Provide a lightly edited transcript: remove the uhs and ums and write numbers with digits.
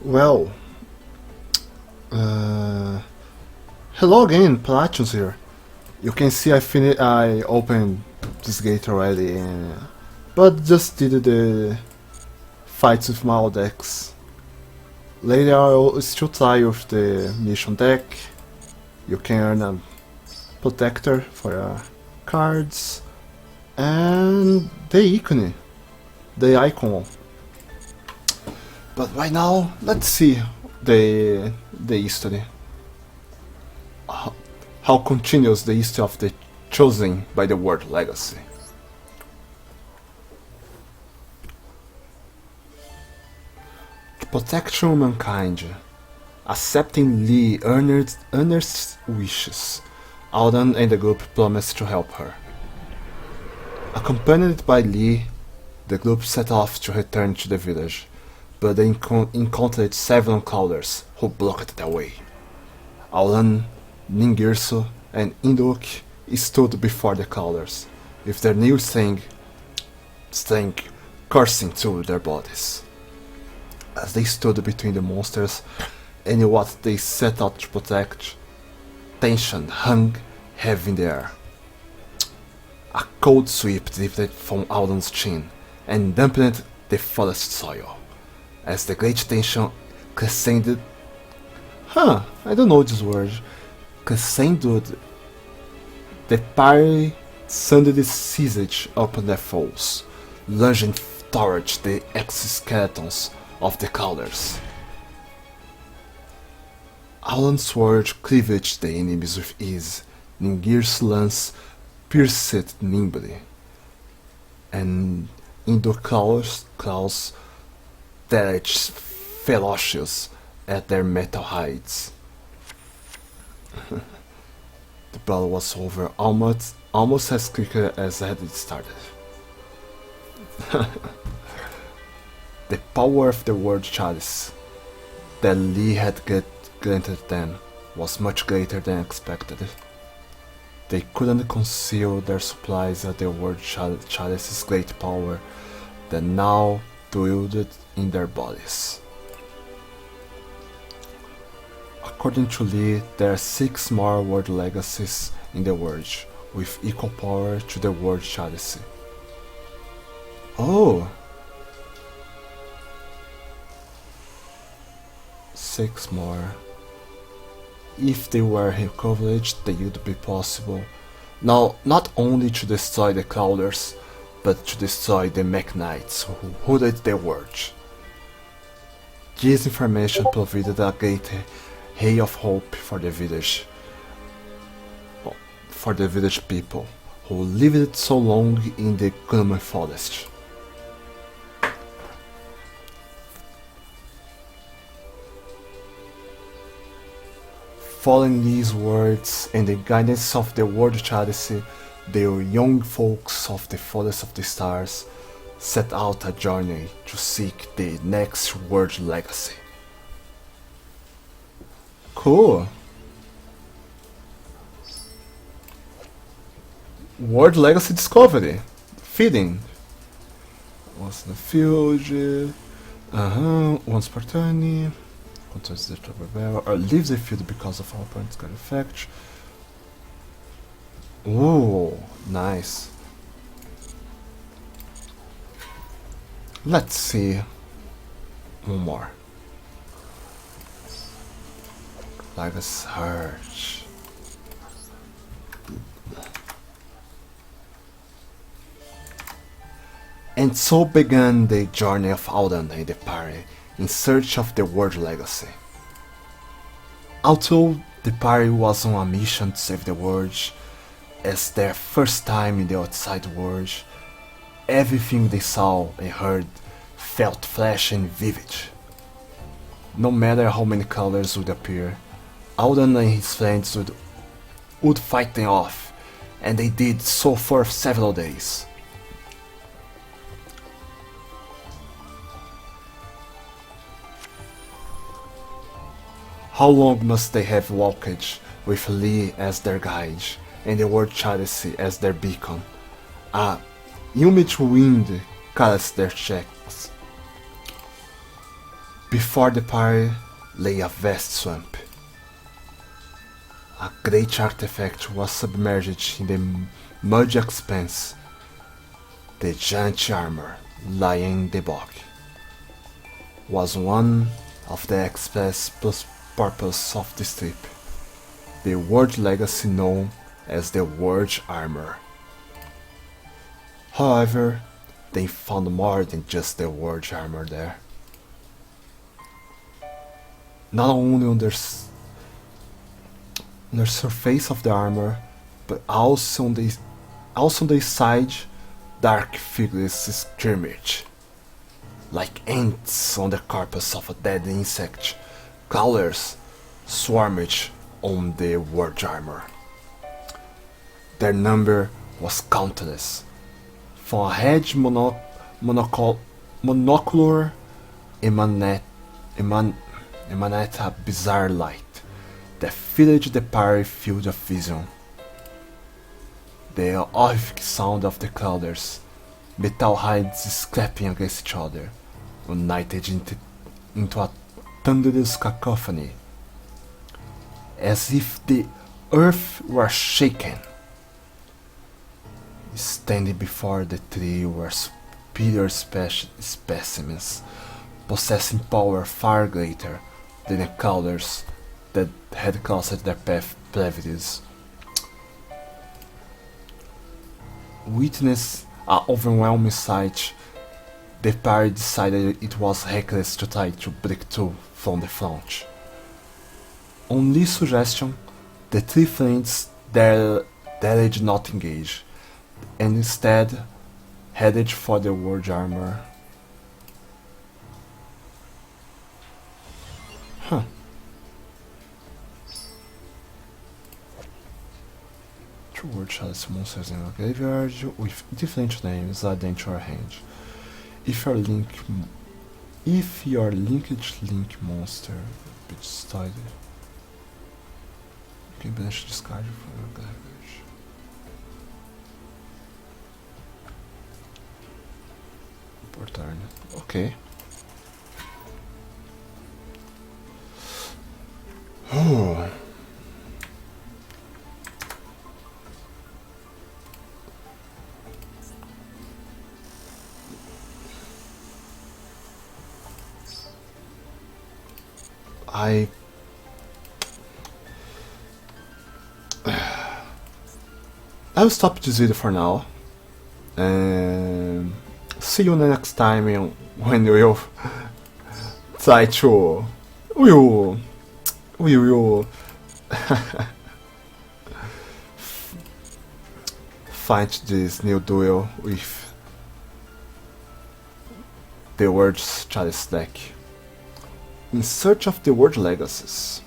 Well, uh, hello again, Palacios here. You can see I opened this gate already, but just did the fights with my old decks. Later I'll still try with the mission deck. You can earn a protector for your cards and the icon. But right now, let's see the history. How continues the history of the chosen by the word legacy. To protect humankind, accepting Lee earnest wishes, Alden and the group promised to help her. Accompanied by Lee, the group set off to return to the village, but they encountered several clouders who blocked their way. Aulan, Ningirsu, and Induk stood before the clouders, with their new strength coursing through their bodies. As they stood between the monsters and what they set out to protect, tension hung heavy in the air. A cold sweep drifted from Aulan's chin and dampened the forest soil. As the great tension crescended, I don't know this word, crescended, the party suddenly seized upon their foes, lunging towards the exoskeletons of the clouders. Alan's sword cleavaged the enemies with ease, Ningir's lance pierced nimbly, and Indok's claws teared ferocious at their metal hides. The battle was over almost as quickly as it had started. The power of the word Chalice that Lee had granted them was much greater than expected. They couldn't conceal their supplies at the word Chalice's great power that now dwelled in their bodies. According to Lee, there are 6 more word legacies in the world, with equal power to the word Chalice. Oh! 6 more. If they were recovered, they would be possible. Now, not only to destroy the Clouders, but to destroy the Mech Knights who ruled the world. This information provided a great ray of hope for the village people who lived so long in the Grumman forest. Following these words and the guidance of the word Chalice, the young folks of the Forest of the Stars set out a journey to seek the next word legacy. Cool. Word legacy discovery. Feeding. Once in the field. Once per turn. Controls the trouble barrel. Or leaves the field because of our opponent's card effect. Ooh, nice. Let's see. One more. Like a search. And so began the journey of Alden and the party in search of the word legacy. Although the party was on a mission to save the world, as their first time in the outside world, everything they saw and heard felt fresh and vivid. No matter how many colors would appear, Alden and his friends would fight them off, and they did so for several days. How long must they have walked with Lee as their guide and the word Chalice as their beacon? A humid wind caressed their cheeks. Before the party lay a vast swamp. A great artifact was submerged in the muddy expanse. The giant armor lying in the bog was one of the express purpose of this trip, the world legacy known as the World Armor. However, they found more than just the World Armor there. Not only on the surface of the armor, but also on the side, dark figures scrimmage. Like ants on the corpus of a dead insect, crawlers swarmed on the World Armor. Their number was countless, from a hedge monocular emanate a bizarre light that filled the party field of vision. The horrific sound of the crawlers, metal hides scraping against each other, united into a thunderous cacophony, as if the earth were shaken. Standing before the tree were superior specimens, possessing power far greater than the crawlers that had crossed their path previous. Witness an overwhelming sight, the party decided it was reckless to try to break through from the front. On Lee's suggestion, the three friends dared not engage, and instead headed for the World Armor. Two World Chalice monsters in a graveyard with different names added to your hand. If your linked link monster be destroyed, you can banish discard from your graveyard. Per turn. Okay. Oh. I'll stop this video for now, and see you next time when we'll try to we will fight this new duel with the World's Chalice deck in search of the World Legacies.